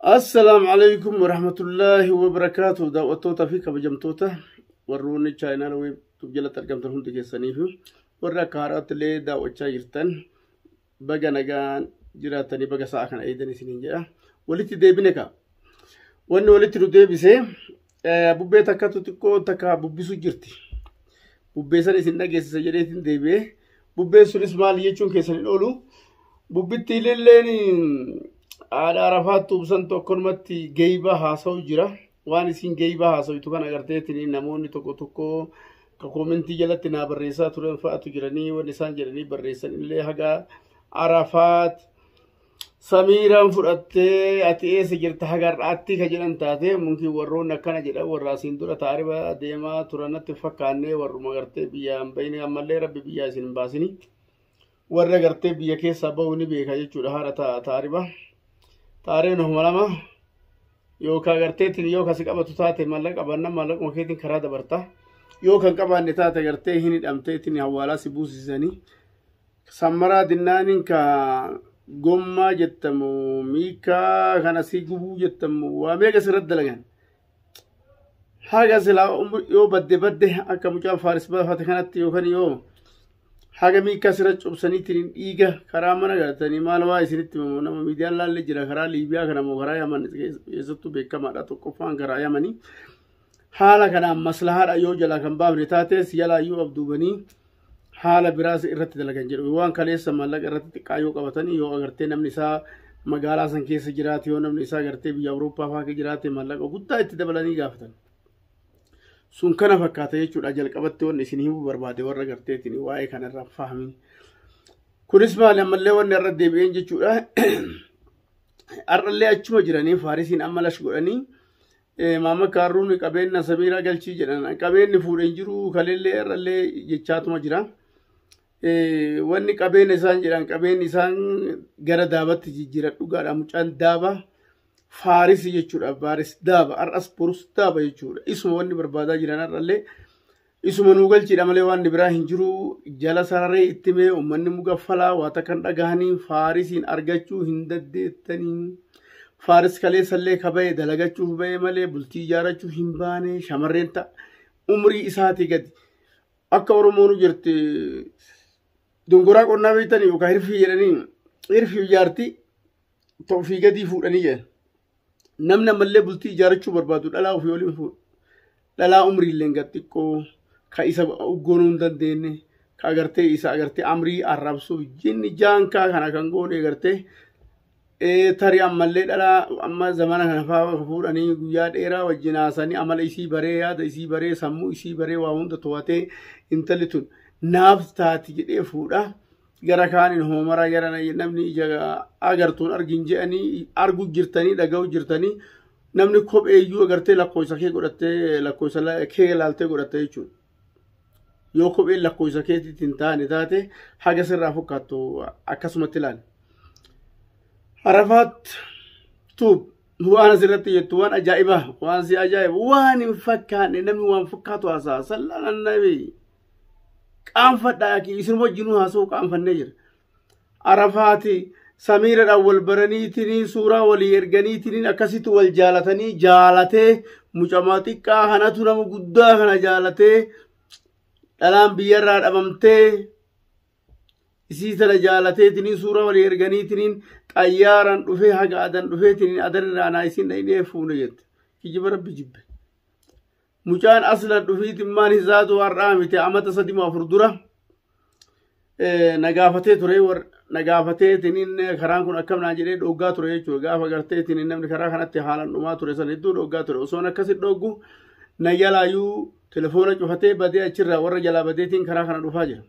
السلام عليكم ورحمة الله وبركاته. دعوتوتا في كبجمتوتا وروني تشاينا لو تبجل ترجم تلهم تجسنيه ورا كارات لي دعوة يرتن بقى نجان جراتني بقى ساكن أيدني سنين جاء وليت ديبنكا وانه وليت ردي بسه بوبي تكاتو تكو تكا بوبي سجرتي بوبي سني سنة جس سجرتين ديبه بوبي سوليس مال يجون كيسن أولو بوبي تيللني على عرفات توبسن توكرمتي جيبا هاسو جرا وان سين جيبا هاسو يتوكان أغرتيتني نموني توكو توكو كومنتي جلت نابريسا تورن فاتو جراني ونسان جراني بريسان اللي هجا عرفات سميرا فرأتي أتي سجرت هجر أتي كجلن تاتي ممكن ورونا كنا جلا وراسين دورة تعرفة ديما تورنا تفكاني ورما غرتي بيام بين أمالي ربي بياسين باسني ورا غرتي بياكي سباوني بيكاجي چورهارة تعرفة taareen homalama yookaan garteetiin yoo kasi qabatu taate mallaqa abanna mallaqa makeetiin karaa dabarta yoo kan qabaanne taate gartee hin hidhamteetiin hawaalaa si buusisanii sammaraa dinnaanin ka gommaa jettamu miikaa kana si gubuu jettamu waa meeqa sirratti dalagan haga silaa yoo badde akka mucaan faaris baafate kanatti yookaan yoo haga miikaa sirratti cubsaniitiin dhiiga karaa mana galatanii maal waa isinitti nama miidiyaan laalle jira karaa liibiyaa kana moo karaa yaman keessattuu beekamaadha tokkoffaan karaa yamanii haala kanaan maslahaadha yoo jalaa kan baafne taates yalaa yoo abduubanii haala biraas irratti dalagan jedhu waan kaleessa mallaqa irratti xiqqaa yoo qabatanii yoo agartee namni isaa magaalaa san keessa jiraate yoo namni isaa agartee biyya Awurooppaa fa'aa jiraate mallaqa guddaa itti dabalanii gaafatan sun kana fakkaata jechuudha jalqabatti wanni isin himuu barbaade warra garteetiin waa'ee kanarraa fahamin kunis maali ammallee wanni irra deebi'een jechuudha arrallee achuma jiranii faarisiin amma lash godhanii maama kaarruun qabeenya samiiraa galchii jedhan qabeenyi fuudheen jiru kaleellee arrallee jechaatuma jira wanni qabeenya isaan jedhan qabeenyi isaan gara daabatti jijjiira dhugaadha mucaan daaba faarisi jechuudha faaris daaba ar'as burus daaba jechuudha isuma wanni barbaadaa jiran arrallee isuma nu galchiidha malee waan biraa hin jiru jala sararee ittimee uummanni mugaffalaa waata kan dhagahanii faarisiin argachuu hin daddeettanii faaris kaleessallee kaba'e dalagachuuf ba'e malee bultii ijaarachuu hin baane shamarreen ta'a umrii isaatii gadi akka oromoonu jirti dongoraa qonnaa beektanii yookaan hirfii jedhanii hirfii ijaartii ta'ufii gadii fuudhanii jedhan namni ammallee bultii ijaarachuu barbaadu dhalaa ofii waliin fuudha dhalaa umriillee xiqqoo ka isa uggoonuu hin dandeenye ka agartee isa agartee amrii arrabsuuf jinni jaankaa kana kan goone agartee tarii ammallee dhalaa amma zamana kana fa'aa fuudhanii guyyaa dheeraa wajjin haasanii amala isii baree yaada isii baree sammuu isii baree waa hunda to'atee intalli tun naaf taati jedhee fuudha gara kaanin hoomara gara namni ija agartuun argin je'anii argu jirtanii dhaga'u jirtanii namni kopheeyyuu agartee lakkoofsa kee godhattee lakkoofsa kee ilaaltee godhattee jechuudha yoo kopheen lakkoofsa keetiitti hin taane taate haga sirraa fakkaattu akkasumatti ilaali Arafaat tuub waan asirratti jettu waan ajaa'ibaa waan si ajaa'iba waan hin fakkaanne namni waan fakkaatu haasaa sallaan nabi qaanfadhaa ki isin wajjinuu haasa'u qaanfannee jira Arafaati samiiradhaan wal baraniitiin suuraa walii erganiitiin akkasitti wal jaalatanii jaalatee mucamaa xiqqaa kanatu nama guddaa kana jaalatee dhalaan biyyarraa dhabamtee isii sana jaalateetiin suuraa walii erganiitiin xayyaaraan dhufee haga adan dhufeetiin adan irraa naa isin dhaynee fuune jette kijiba rabbi jibbe mucaan aslan dhufiitiin maan hisaatu har'aa miti amata 3-4 dura nagaafatee ture nagaafateetiin karaan kun akkam naan jedhee dhoggaa ture jechuudha gaafa garteetiin namni karaa kanatti haalan dhumaa ture san hedduu dhoggaa ture osoon akkasitti dhoggu na jalaayyuu telefoona cufatee badee achirraa warra jalaa badeetiin karaa kana dhufaa jira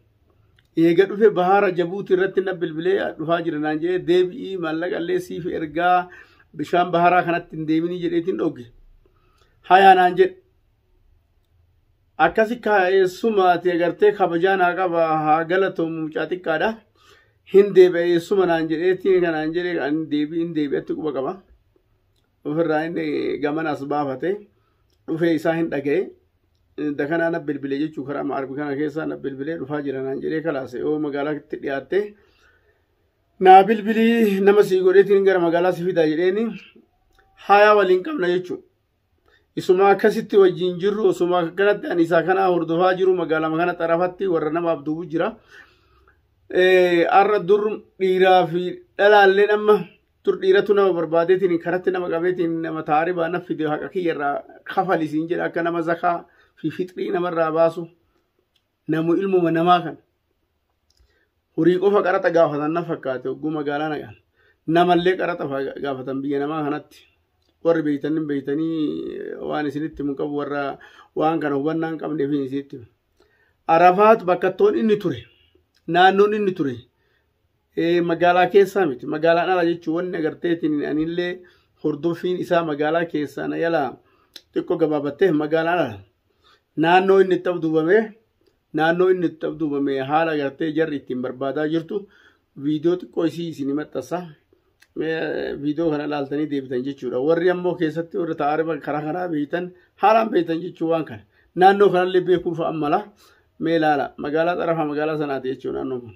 eega dhufe bahaara jabuuti irratti na bilbilee dhufaa jira naan jedhee deebi'ii maallaqallee siif ergaa bishaan baharaa kanatti hin deeminii jedheetiin dhogge hayaa naan jedhe akkasi kaa'eessumaati agartee kabajaan haa qaba haa galatoomuu mucaa xiqqaadha hin deebi'eessuma naan jedheetiin kanaan jedhee an deebi'etti quba qaba ofirraa inni gaman as baafate dhufee isaa hin dhaga'e dakanaa na bilbilee jechuu karaa maarbi kana keessaa na bilbilee dhufaa jira naan jedhee kalaase yoo magaalaatti dhiyaatte naa bilbilii nama sii godheetiin gara magaalaa si fidaa jedheeni haya waliin qabna jechuudha. Isuma akkasitti wajjin jirru osuma kanatti ani isaa kana hordofaa jiru magaalaa kana xarafatti warra namaaf duubu jira. Arra dur dhiiraa fi dhalaallee amma dur dhiiratu nama barbaadeetiin karatti nama qabeetiin nama taaribaa na fide haqa kiyyarraa kafalisiin jedha akka nama zakaa fi fixrii namarraa baasu namu ilmuma namaa kan horii qofa qaraxa gaafatan na fakkaate ogguu magaalaa nagaan namallee qaraxa gaafatan biyya namaa kanatti warri beeytanii waan isinitti mun qabu warra waan kana hubannaa hin qabneef isinitti Arafaat bakkattoon inni ture naannoon inni ture magaalaa keessaa miti magaalaan ala jechuun wanni agarteetiin anillee hordoffiin isaa magaalaa keessaa na yala xiqqoo gabaabattee magaalaan ala naannoo inni itti abduubame haala agartee jarri ittiin barbaadaa jirtu viidiyoo xiqqoo isii isin maxxansa viidiyoo kana ilaaltanii deebitan jechuudha warri ammoo keessatti warri taariba karaa kanaa beeytan haalaan beeytan jechuu waan kana naannoo kanallee beekuuf ammala mee ilaala magaalaa xarafa magaalaa sanaati jechuudha naannoo kun.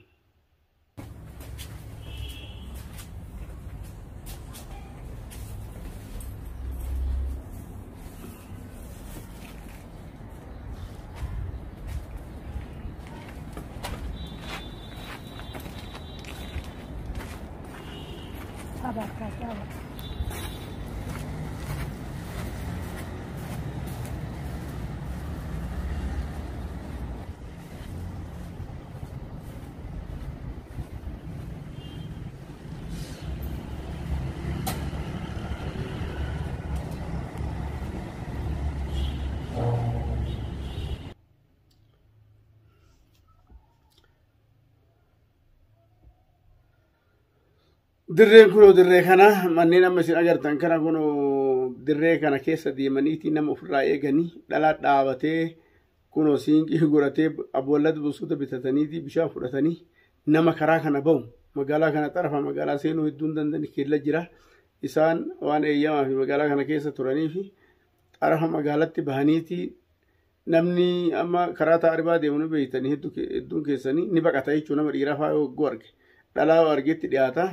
Dirreen kunoo dirree kana manneen amma isin agartan kana kunoo dirree kana keessa deemaniiti nama ofirraa eeganii dhalaa dhaabatee kunoo siinqii godhatee aboollatti busuuta bitataniiti bishaan fudhatanii nama karaa kana bahu magaalaa kana xarafa magaalaa seenuu hedduun danda'ani keella jira isaan waan eeyyamaa fi magaalaa kana keessa turanii fi xarafa magaalatti bahaniiti namni amma karaa taaribaa deemuu beeytanii hedduun keessanii ni baqata jechuun nama dhiiraa fa'aa yoo arge dhalaa argetti dhiyaata.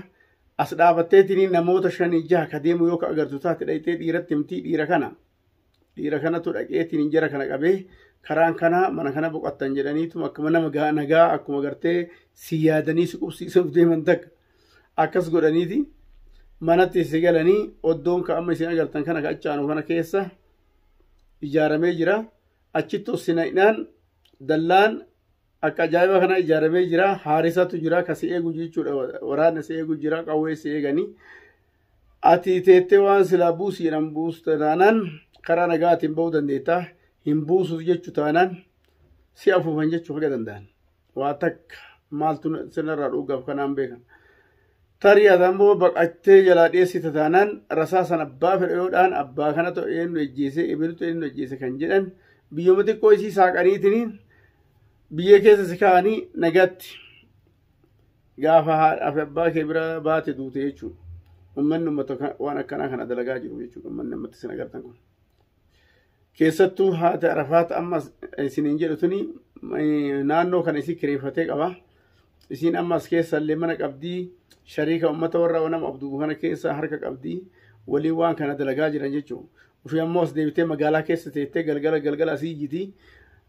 As dhaabatteetiin namoota 5-6 ka deemu yoo ka agartu taate dhayxee dhiiratti himtii dhiira kanatu dhaqeetiin jara kana qabee karaan kana mana kana boqottan jedhaniitu akkuma nama nagaa akkuma gartee si yaadanii si qubsiisuuf deeman takka akkas godhaniiti manatti si galanii oddoon ka amma isin agartan kana ka achaanu kana keessa ijaaramee jira achitti osinaidhaan dallaan akka ajaa'iba kana ijaaramee jira haarisatu jira kasi eegu jechuudha waraana si eegu jira qawwee si eeganii ati teettee waan silaa buusi jedhan buusta taanaan karaa nagaatiin bahuu dandeetta hin buusu jechuu taanaan si afuufan jechuu haga danda'an waa takka maaltu sinarraa dhugaaf kanaan beekan tarii adammoo baqattee jalaa dhiyeessita taanaan rasaa san abbaa fedha yoodhaan abbaa kanatu eenyu ejjeese ibiltu eenyu ejjeese kan jedhan biyyooma xiqqoo isii saaqaniitiniin biyya keessa si kaa'anii nagaatti gaafa haadhaaf abbaa kee bira baate duute jechuudha. Uummanni uummata waan akkanaa kana dalagaa jiru jechuudha. Uummanni uummata isin agartan kun. Keessattuu haati Arafaat amma isiniin jedhutuni naannoo kana isii kireeffatee qaba. Isiin ammas keessallee mana qabdii shariika uummata warra nama abduu kana keessa harka qabdii waliin waan kana dalagaa jiran jechuudha. Ofii ammoo as deebitee magaalaa keessa teettee galgala asii ijjitii.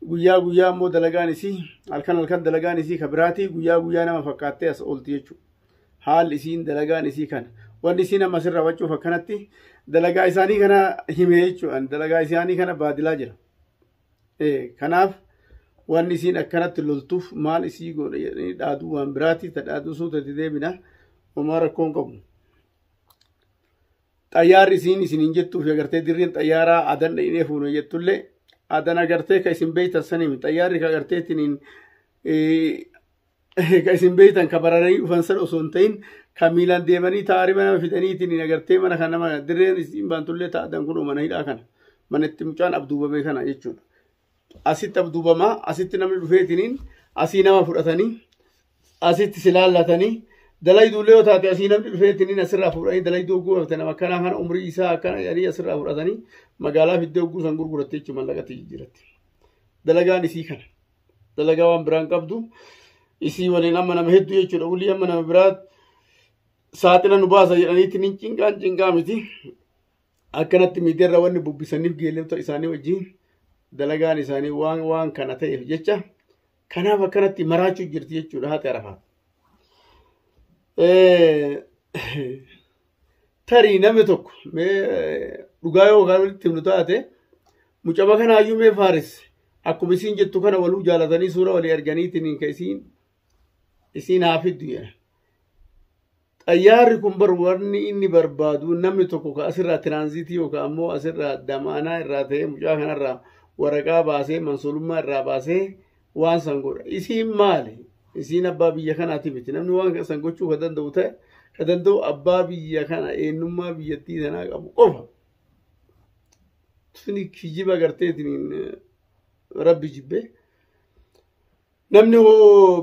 Guyyaa ammoo dalagaan isii halkan dalagaan isii kabiraati guyyaa nama fakkaattee as oolti jechuudha. Haalli isiin dalagaan isii kana wanni isiin amma sirraa wachuuf akkanatti dalagaa isaanii kana himee jechuudha. Dalagaa isaanii kana baadilaa jira. Kanaaf wanni isiin akkanatti loltuuf maal isii godha jedhanii dhaaduu waan biraati tadhaaduu suutatti deebina homaa rakkoon qabu. Xayyaarri isiniin jettuuf agartee dirreen xayyaaraa adan dha'inee fuunu jettullee adan agartee ka isin beeytan saniimi xayyaarri ka agarteetiin ka isin beeytan ka bararanii dhufan san osoo hin ta'in ka miilaan deemanii taariba nama fidaniitiin agartee mana kana nama dirreen isin baantullee ta'adan kun mana hidhaa kana mana itti mucaan abduubame kana jechuudha. Asitti abduubamaa asitti namni dhufeetiin asii nama fudhatanii asitti silaallatanii dalaydullee yoo taate asii namni dhufeetiin asirraa fuudhanii dalayduu oguu haftan nama akkanaa kana umrii isaa akkana jedhanii asirraa fudhatanii magaalaa fiddee oguu san gurgurattee jechuun mallaqatti jijjiiratti. Dalagaan isii kana dalagaa waan biraan qabdu isii waliin amma nama hedduu jechuudha ulii amma nama biraa saaxila nu baasa jedhaniitiin cinqaa miti akkanatti miidiyaarra wanni bubbisaniif geellemta isaanii wajjin dalagaan isaanii waan kana ta'eef jecha kanaaf akkanatti maraachuu jirti jechuudha haati Arafaat. Tarii namni tokko dhugaa yookaan walitti himnu taate mucama kanaayyuu mee Faaris akkuma isiin jettu kana waluu jaalatanii suura walii arganiitiin ka isiin haafiddu jedha. Xayyaarri kun warni inni barbaadu namni tokko ka asirraa tiraanziitii yookaan ammoo asirraa damaanaa irraa ta'ee mucaa kanarraa waraqaa baasee mansulummaa irraa baasee waan san godha. Isiin maali? Isiin abbaa biyya kanaati miti. Namni waan san gochuu ka danda'u ta'e ka danda'u abbaa biyya kana eenyummaa biyyattii sanaa qabu qofa. Tuni kijiba garteetiin rabbi jibbee. Namni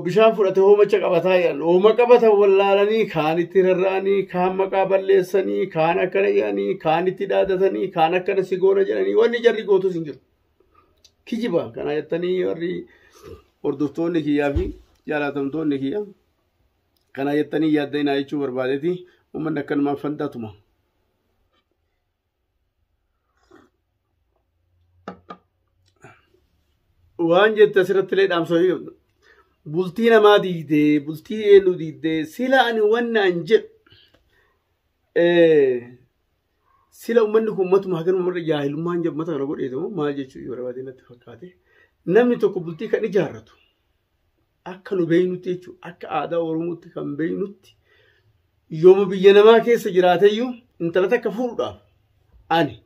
bishaan fudhate hoomacha qabataa jedhan hooma qabata wallaalanii kaan itti rarra'anii kaan maqaa balleessanii kaan akkana jedhanii kaan itti dhaadatanii kaan akkana sigoona jedhanii wanni jarri gootus hin jiru. Kijiba kana jettanii warri hordoftoonni kiyyaa fi jaalatamtoonni kiyya kana jettanii yaaddanaa jechuu barbaadeeti uummanni akkanumaan fandaatuma. Waan jette asirratti illee dhaamsanii bultii namaa diidee bultii eenyu diidee sila ani wannaan jedhu sila uummanni kun matuma hagan uummanni jaahilummaan jammata kana godheetu maal jechuudha barbaadee natti fakkaate namni tokko bultii kan ijaarratu akka nu beeynutti jechuudha akka aadaa Oromootti kan beeynutti yooma biyya namaa keessa jiraateyyuu intala takka fuudhuudhaaf ani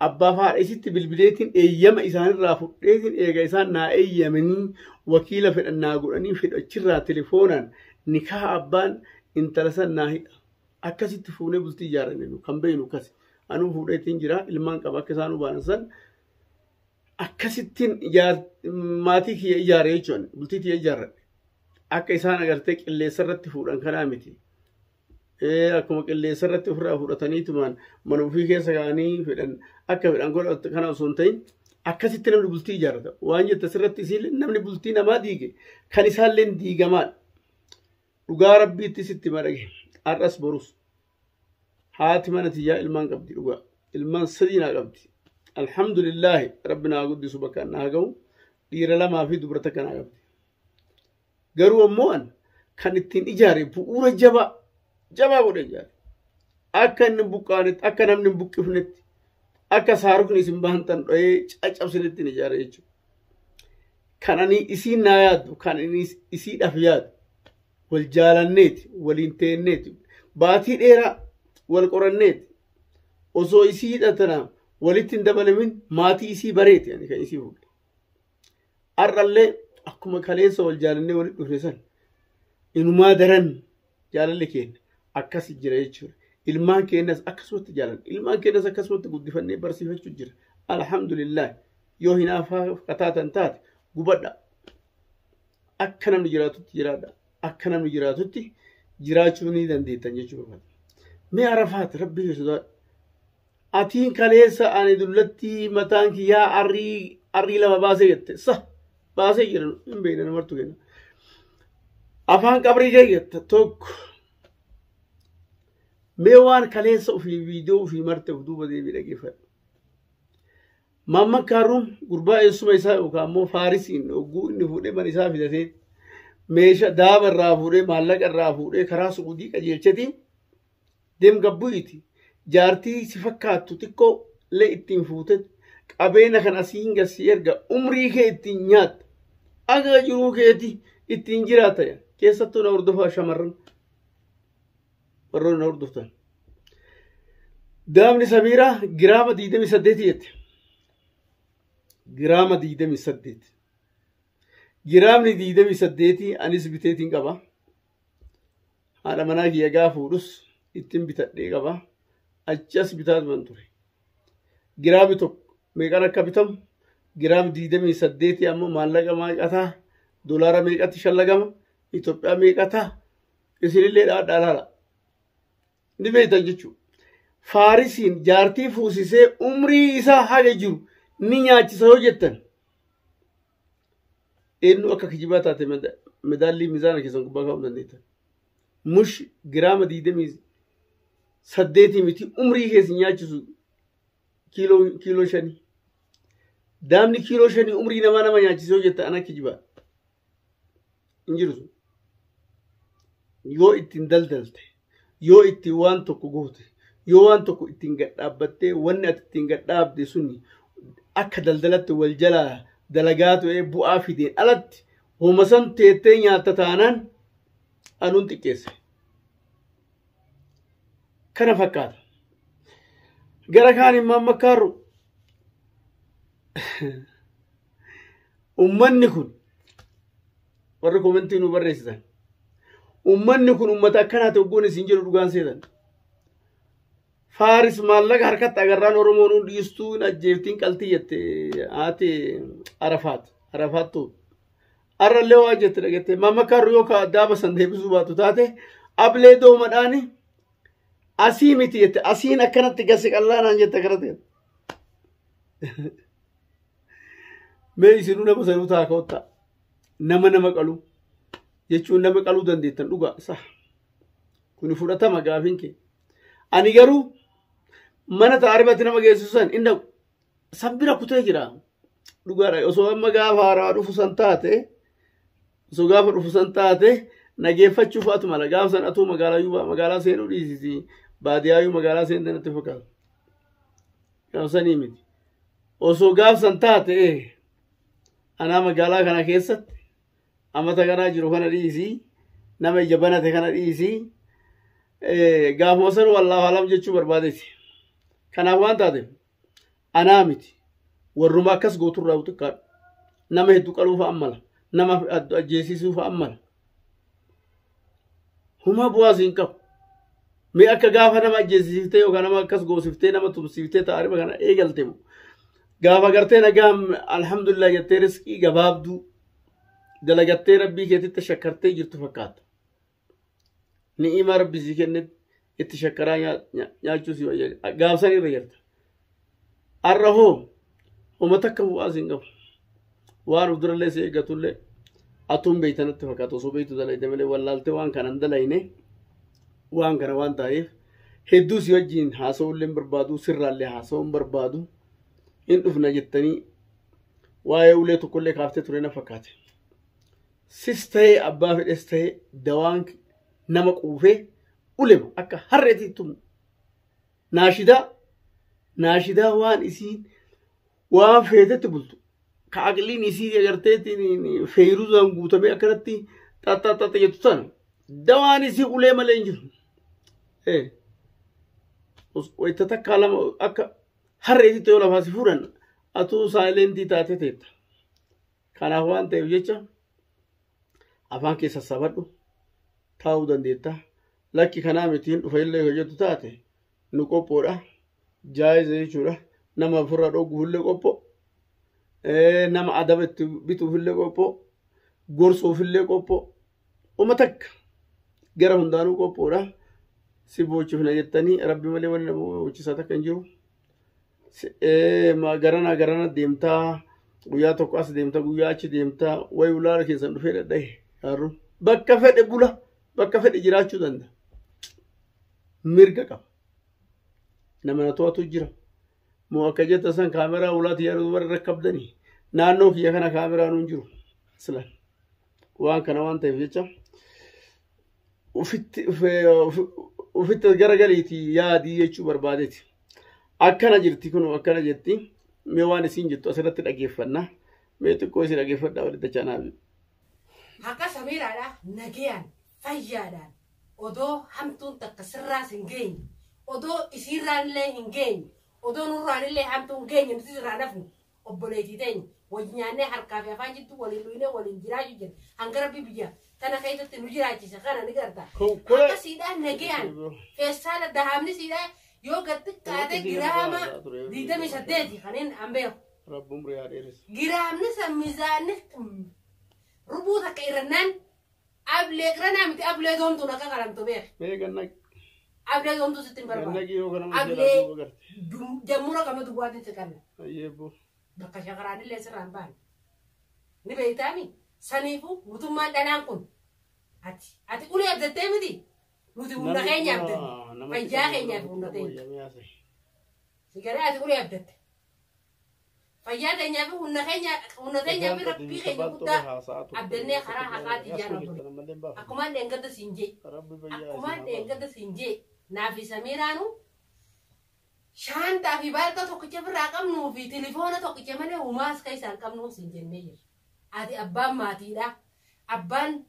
abbaa faadha isitti bilbileetiin eeyyama isaanirraa fudheetiin eega isaan naa eeyyamanii wakiila fedhannaa godhanii fedhachirraa telefoonaan nikaa abbaan intala san naa hidha akkasitti fuunee bultii ijaarrannu kan beeynu akkasi anuu fuudheetiin jira ilmaan qaba akka isaan baanan san akkasittiin maatii kiyya ijaare jechuun bultii kiyya ijaarradhe akka isaan agartee qilleessa irratti fuudhan kanaa miti. Akkuma qilleessa irratti ofirraa fudhataniitumaan mana ofii keessa kaa'anii fedhan akka fedhan godhatu kana osoo hin ta'in akkasitti namni bultii ijaarrata. Waan jette asirratti isiin namni bultii namaa diige kan isaallee diigamaan dhugaa rabbiitti sitti madage har'as borus haati mana tiyyaa ilmaan qabdi dhugaa ilmaan sadii naa qabdi. Alhamdulillaahi rabbi naa guddisu bakka naa ga'u dhiira lamaa fi dubara takka naa qabdi. Garuu ammoo kan ittiin ijaare bu'uura jabaa godhe ijaare akka inni buqqaanetti akka namni hin buqqifnetti akka saarukni isin bahantan dho'ee caccabsinetti ni ijaare jechuudha. Kan ani isiin naa yaaddu kan inni isiidhaaf yaadu wal jaalanneeti waliin teenneeti baatii dheeraa wal qoranneeti osoo isii hidhatana walitti hin dabalamin maatii isii bareeti ani kan isii fuudhe. Har'allee akkuma kaleessa wal jaalannee walitti dhufne san inumaa daran jaalalli keenya akkas jira jechuudha. Ilmaan keenyas akkasumatti jaalan ilmaan keenyas akkasumatti guddifannee barsiifachuu jira. Alhamdulillah yoo hinaafaa qataatan taate gubadha. Akka namni jiraatutti jiraadha. Akka namni jiraatutti jiraachuu ni dandeettan jechuudha. Mee Arafaat rabbi yesuudha. Atiin kaleessa ani dullatti mataan kiyyaa arrii lama baasee jette baasee jira hin beekne namartu kenna. Afaan qabrii jette tokko. Mee waan kaleessa ofii viidiyoo ofii marte of duuba deebii dhageeffadhu. Mamma Kaaruun gurbaa eessuma isaa yookaan ammoo Faarisiin ogguu inni fuudhee mana isaa fidatee meeshaa daaba irraa fuudhee maallaqa irraa fuudhee karaa Suudii qajeelchetii deem gabbuuti. Jaartii si fakkaattu xiqqoo illee ittiin fuute qabeenya kan asiin gasii erga umrii kee ittiin nyaatta aga jiruu keeti ittiin jiraata keessattuu na hordofaa shamarran. warroon hordoftan. Daamni Samiiraa giraama 28 jette. Giraama 28. Giraamni 28 anis biteetiin qaba. Haadha manaa kiyya gaafa fuudhus ittiin bitadhee qaba. Achas bitaatuman ture. Giraamni tokko meeqaan akka bitamu? Giraamni 28 ammoo maallaqa meeqataa? Dolaara meeqatti shallagama? Itoophiyaa meeqataa? Isinillee dhaadhaalaala. Ni beektan jechuudha. Faarisiin jaartii fuusisee umrii isaa haga jiru ni nyaachisa yoo jettan. Eenyu akka kijibaa taate medaallii miizaana keessan gubbaa kaa'uu dandeettan. Mush giraama 28 miti umrii keessi nyaachisu كيلو شني دامني كيلو شني عمري نما نياچيسو جت أنا كجبا إنجلسو يو إتين دلدلت يو إتي وان تكو غوت يو وان تكو إتين قد أبتة وان إتين قد أبدي سني أك دلدلت والجلا دلقات وإبو آفيدين ألت ومسن تيتين يا تتانان أنون تكيس كنا فكات جركاني ما مكارو أمني كن وركم أنتي نبرزان أمني كن أمتا كانت تقولي سنجر دوغان سيدان فارس مالك حركت أجران أورمون ديستون أجيبتين كالتيت آتي عرفات تو أرى اللي واجت لقيت ما مكارو يوكا دابا سندي بزوباتو تاتي أبلي دو مداني أسيمتي أسين أكنت تقاسك الله نانجت تكرتين ما يصيرون بسنو تاكوتا نما قالوا يجون نما قالوا دنديتن دوغا صح كوني فرتا مغافينكي أني قالوا من تعرفت نما جيسوسان إنه سبنا كتيجرا دوغا راي أسوأ مغاف هارا رفوسان تاتي سوغاف رفوسان تاتي نجيفت شوفات مالا غاف سن أتو مغالا يوبا مغالا سينو ديسيسي باديا يو مغالا سين دنا تفكال غاف سن يمدي أسوأ غاف سن تاتي أنا مغالا كنا كيست أما تكنا جرو كنا ديسي نما جبنا تكنا ديسي غاف موسر والله عالم جتشو بربادتي كنا وان تاتي أنا متي والرما كس غوتر راوت كار نما هدو قالوا فأملا نما جيسيسو فأملا هما بوازين كب مي أكا غافا نما جيسيفتي وكا نما كس غوسفتي نما تبسيفتي تعرف كنا إيغلتمو غافا غرتي نغام الحمد لله جتي رزقي غبابدو دلغتي ربي كيتي تشكرتي جرت فكات نعمة ربي زيكنت اتشكرا نياچو سي غاف سني ريرت الرهو ومتك بوازين كب وان ودر الله سي غتول أتوم بيتنا تفكاتو سو بيتو دلائي دملي واللالتي وان كان دلائيني وان كان وان تايف هدو سيوجين حاسو اللي بربادو سر اللي حاسو بربادو إن أفنا جتني ويوليتو كل كافته ترينا فكاتي سيستي أبا في استي دوانك نمك أوفي أولم أكا هرتي توم ناشدا وان إسين وان فيدة تبلتو كأقلين يصير أجرتي فيروز أنقوتا بأكرتي تا يتوتان دوان يصير أولم لينجر إيه ويتتكلم أكا هرتي تقول فاسي فورن أتو سايلنتي تاتي تيت كان أخوان تيوجيتشا أفان كيسا سابدو تاو دنديتا لكي كنامتين وفايلة يوجدو تاتي نكو بورا جايز يجورا نما فرا روغو هلو قوبو نما أدبت بيتو في اللي قوبو غورسو في اللي قوبو ومتك غير هندانو قوبورا سيبوچو فينا جتاني ربي ملي ولي وچي ساتك انجو ما غرانا ديمتا ويا توكو اس ديمتا ويا اچ ديمتا وي ولا كيسن دفيل داي ارو بكا فدي بولا بكا فدي جراچو دند ميرغا نما نتواتو جرا مو اكجت سن كاميرا ولات يارو ور ركبدني نانو كي كان كاميرا نونجرو اصلا وان كان وان تيفيچا وفيت غرغليتي يا دي يچو بربادتي أكنا جرتي كنو أكنا جرتي ميوان سينجتو أسرت الأجيفنا ميتو كويس الأجيفنا ولا تجانا هكا سمير على نجيان فيادا ودو همتون تكسر سنجين ودو يصيران له هنجين ودو نوران له همتون جين نسير نفني أبوليتي تاني وجنانه حركة في فانجتو وللوينه وللجراج جن هنقرب بيبيا تنا خيطة تنوجراج سخانا نقردا هكا سيدا نجيان في السالة دهامني سيدا يو قدك كاده جرامة ديدا مش هديتي خلين أمبيو ربهم ريال إيرس جرام نسا ميزانك ربوطة كيرنان أبلغ رنا متي أبلغ دوم تونا كلام تبير ميه كنك أبلغ دوم تو ستين بربا كنك يو كلام أبلغ جمورة كم تبغى تتكلم أيبو بقى شغراني اللي سران بان نبيتامي سنيفو وتما دانكون أتي قولي أبدتي مدي nuti hunda kenya abdan fayya kenya hunda kenya سيجارة تقول يا بدت فيا دنيا في ونتنيا في ربي خير كودا عبدني خراها قاتي جانا أكمل لينقد سنجي أكمل لينقد سنجي نافي سميرانو شانتا في بالك توكي براكم نو في تليفون توكي ماله وماس كيسان كم نو سنجين مير هذه أبان ماتي لا أبان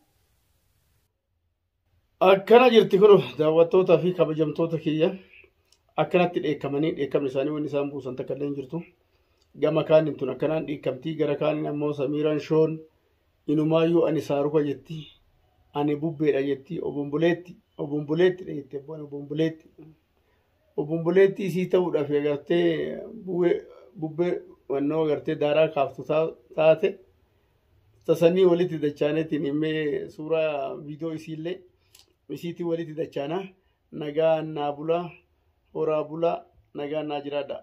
akkana jirti kun daawwattoota fi kabajamtoota kiyya akkanatti dheekkamanii dheekkamni isaanii wanni isaan buusan takka illee hin jirtu gama kaaniin tun akkanaan dheekkamtii gara kaaniin ammoo Samiiraan shoon inumaayyuu ani saaruka jetti ani bubbeedha jetti obomboleettidha jetti abbaan obomboleetti isii ta'uudhaaf agartee bubbee wannoo agartee daaraa kaaftu taate tasanii walitti dachaanetiin himee suuraa viidiyoo isiillee isiitii walitti dachaana nagaa naa bulaa horaa bulaa nagaa naa jiraadha.